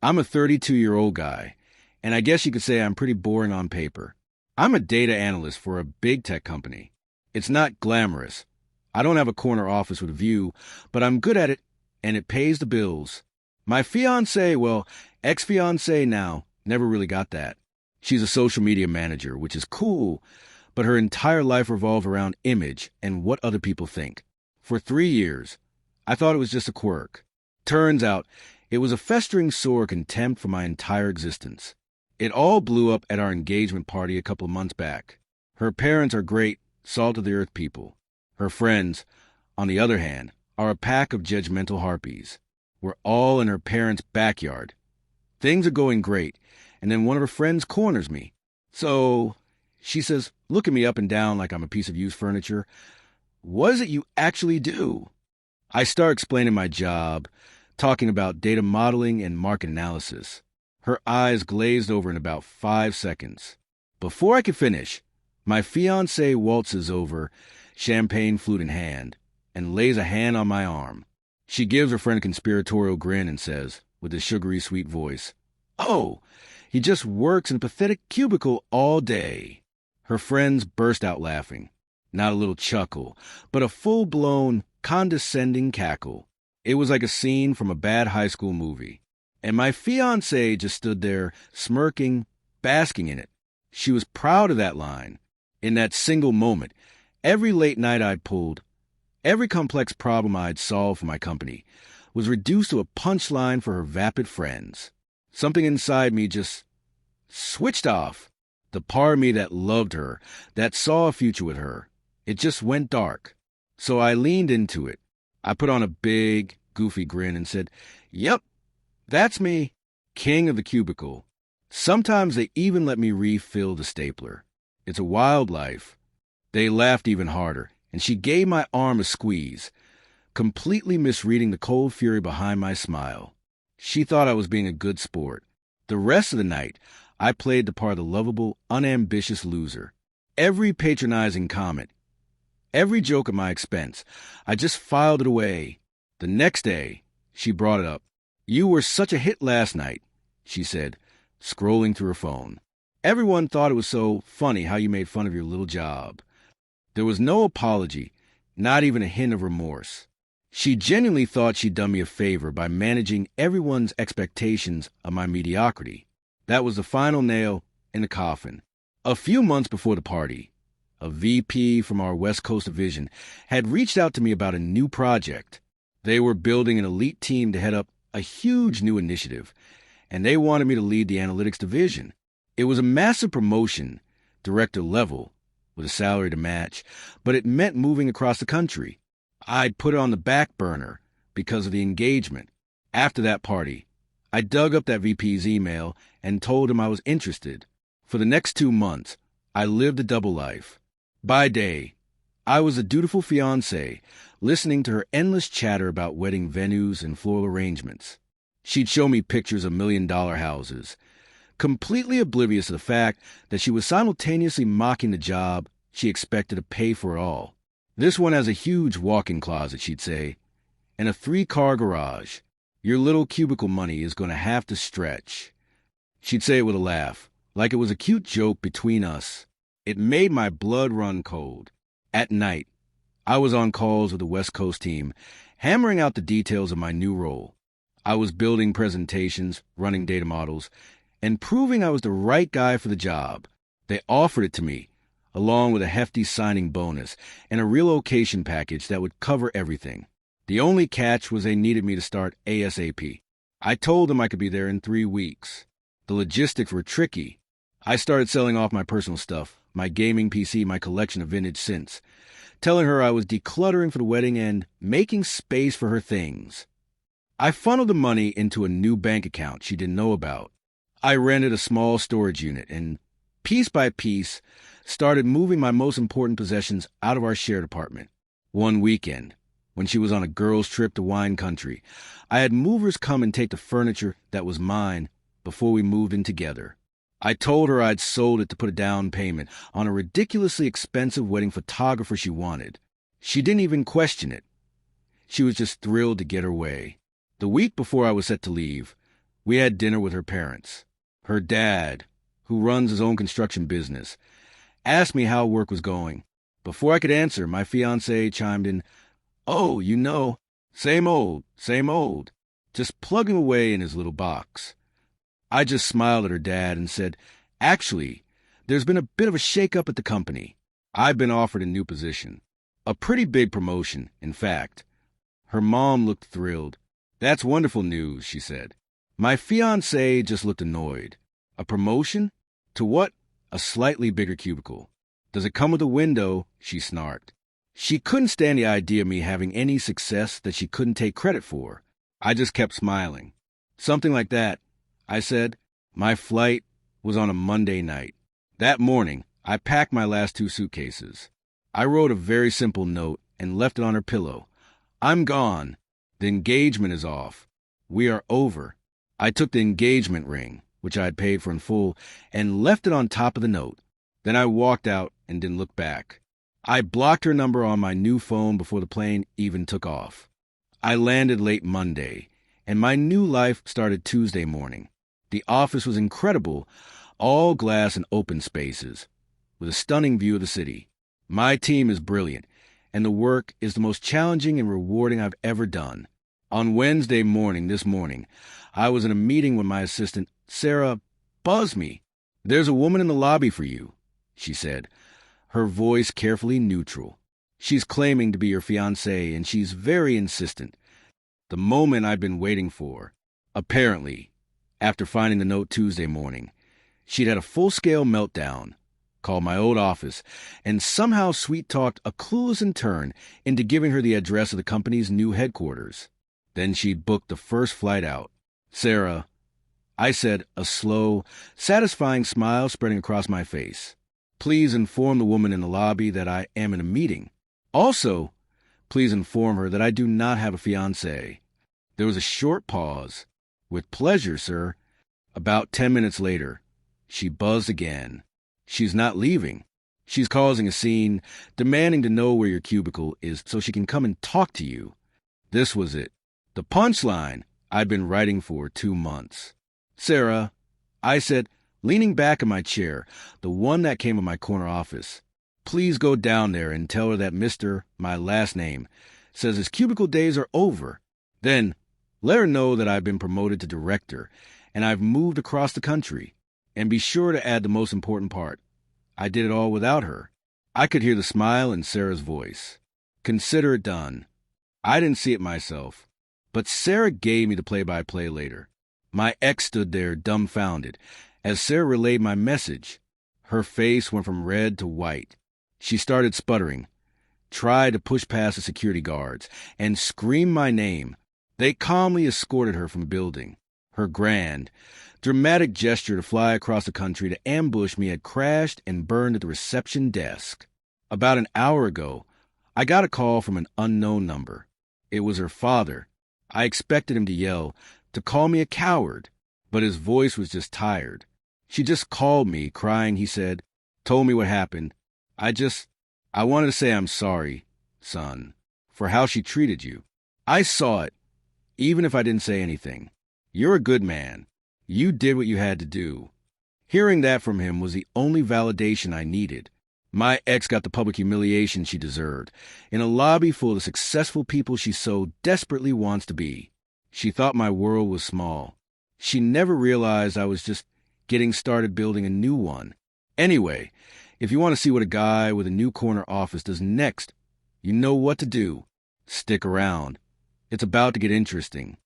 I'm a 32-year-old guy, and I guess you could say I'm pretty boring on paper. I'm a data analyst for a big tech company. It's not glamorous. I don't have a corner office with a view, but I'm good at it, and it pays the bills. My fiancée, well, ex-fiancée now, never really got that. She's a social media manager, which is cool, but her entire life revolved around image and what other people think. For 3 years, I thought it was just a quirk. Turns out, it was a festering sore contempt for my entire existence. It all blew up at our engagement party a couple of months back. Her parents are great, salt-of-the-earth people. Her friends, on the other hand, are a pack of judgmental harpies. We're all in her parents' backyard. Things are going great, and then one of her friends corners me. So, she says, looking me up and down like I'm a piece of used furniture, "What is it you actually do?" I start explaining my job, talking about data modeling and market analysis. Her eyes glazed over in about 5 seconds. Before I could finish, my fiancée waltzes over, champagne flute in hand, and lays a hand on my arm. She gives her friend a conspiratorial grin and says, with a sugary sweet voice, "Oh, he just works in a pathetic cubicle all day." Her friends burst out laughing. Not a little chuckle, but a full-blown, condescending cackle. It was like a scene from a bad high school movie. And my fiancée just stood there, smirking, basking in it. She was proud of that line. In that single moment, every late night I'd pulled, every complex problem I'd solved for my company, was reduced to a punchline for her vapid friends. Something inside me just switched off. The part of me that loved her, that saw a future with her, it just went dark. So I leaned into it. I put on a big, goofy grin and said, "Yep, that's me, king of the cubicle." Sometimes they even let me refill the stapler. It's a wild life. They laughed even harder, and she gave my arm a squeeze, completely misreading the cold fury behind my smile. She thought I was being a good sport. The rest of the night, I played the part of the lovable, unambitious loser. Every patronizing comment, every joke at my expense, I just filed it away. The next day, she brought it up. "You were such a hit last night," she said, scrolling through her phone. "Everyone thought it was so funny how you made fun of your little job." There was no apology, not even a hint of remorse. She genuinely thought she'd done me a favor by managing everyone's expectations of my mediocrity. That was the final nail in the coffin. A few months before the party, a VP from our West Coast division had reached out to me about a new project. They were building an elite team to head up a huge new initiative, and they wanted me to lead the analytics division. It was a massive promotion, director level, with a salary to match, but it meant moving across the country. I'd put it on the back burner because of the engagement. After that party, I dug up that VP's email and told him I was interested. For the next 2 months, I lived a double life. By day, I was a dutiful fiancé, listening to her endless chatter about wedding venues and floral arrangements. She'd show me pictures of million-dollar houses, completely oblivious to the fact that she was simultaneously mocking the job she expected to pay for it all. "This one has a huge walk-in closet," she'd say, "and a 3-car garage. Your little cubicle money is going to have to stretch." She'd say it with a laugh, like it was a cute joke between us. It made my blood run cold. At night, I was on calls with the West Coast team, hammering out the details of my new role. I was building presentations, running data models, and proving I was the right guy for the job. They offered it to me, along with a hefty signing bonus and a relocation package that would cover everything. The only catch was they needed me to start ASAP. I told them I could be there in 3 weeks. The logistics were tricky. I started selling off my personal stuff, my gaming PC, my collection of vintage synths, telling her I was decluttering for the wedding and making space for her things. I funneled the money into a new bank account she didn't know about. I rented a small storage unit and, piece by piece, started moving my most important possessions out of our shared apartment. One weekend, when she was on a girls' trip to wine country, I had movers come and take the furniture that was mine before we moved in together. I told her I'd sold it to put a down payment on a ridiculously expensive wedding photographer she wanted. She didn't even question it. She was just thrilled to get her way. The week before I was set to leave, We had dinner with her parents. Her dad, who runs his own construction business, asked me how work was going. Before I could answer, my fiancé chimed in, "Oh, same old, same old," just plugging away in his little box. I just smiled at her dad and said, "Actually, there's been a bit of a shake-up at the company. I've been offered a new position. A pretty big promotion, in fact." Her mom looked thrilled. "That's wonderful news," she said. My fiancé just looked annoyed. "A promotion? To what?" "A slightly bigger cubicle." "Does it come with a window?" she snarked. She couldn't stand the idea of me having any success that she couldn't take credit for. I just kept smiling. "Something like that," I said. My flight was on a Monday night. That morning, I packed my last 2 suitcases. I wrote a very simple note and left it on her pillow. "I'm gone. The engagement is off. We are over." I took the engagement ring, which I had paid for in full, and left it on top of the note. Then I walked out and didn't look back. I blocked her number on my new phone before the plane even took off. I landed late Monday, and my new life started Tuesday morning. The office was incredible, all glass and open spaces, with a stunning view of the city. My team is brilliant, and the work is the most challenging and rewarding I've ever done. On Wednesday morning, I was in a meeting with my assistant. "Sarah, buzz me. There's a woman in the lobby for you," she said, her voice carefully neutral. "She's claiming to be your fiancé, and she's very insistent." The moment I'd been waiting for. Apparently, after finding the note Tuesday morning, she'd had a full-scale meltdown, called my old office, and somehow sweet-talked a clueless intern into giving her the address of the company's new headquarters. Then she'd booked the first flight out. "Sarah," I said, a slow, satisfying smile spreading across my face, "please inform the woman in the lobby that I am in a meeting. Also, please inform her that I do not have a fiancé." There was a short pause. "With pleasure, sir." About 10 minutes later, she buzzed again. "She's not leaving. She's causing a scene, demanding to know where your cubicle is so she can come and talk to you." This was it. The punchline I'd been writing for 2 months. "Sarah," I said, leaning back in my chair, the one that came in my corner office, "please go down there and tell her that Mr., my last name, says his cubicle days are over. Then let her know that I've been promoted to director and I've moved across the country. And be sure to add the most important part. I did it all without her." I could hear the smile in Sarah's voice. "Consider it done." I didn't see it myself, but Sarah gave me the play-by-play later. My ex stood there dumbfounded as Sarah relayed my message. Her face went from red to white. She started sputtering, tried to push past the security guards, and screamed my name. They calmly escorted her from the building. Her grand, dramatic gesture to fly across the country to ambush me had crashed and burned at the reception desk. About an hour ago, I got a call from an unknown number. It was her father. I expected him to yell, to call me a coward, but his voice was just tired. "She just called me, crying," he said, "told me what happened. I wanted to say I'm sorry, son, for how she treated you. I saw it, even if I didn't say anything. You're a good man. You did what you had to do." Hearing that from him was the only validation I needed. My ex got the public humiliation she deserved, in a lobby full of successful people she so desperately wants to be. She thought my world was small. She never realized I was just getting started building a new one. Anyway, if you want to see what a guy with a new corner office does next, you know what to do. Stick around. It's about to get interesting.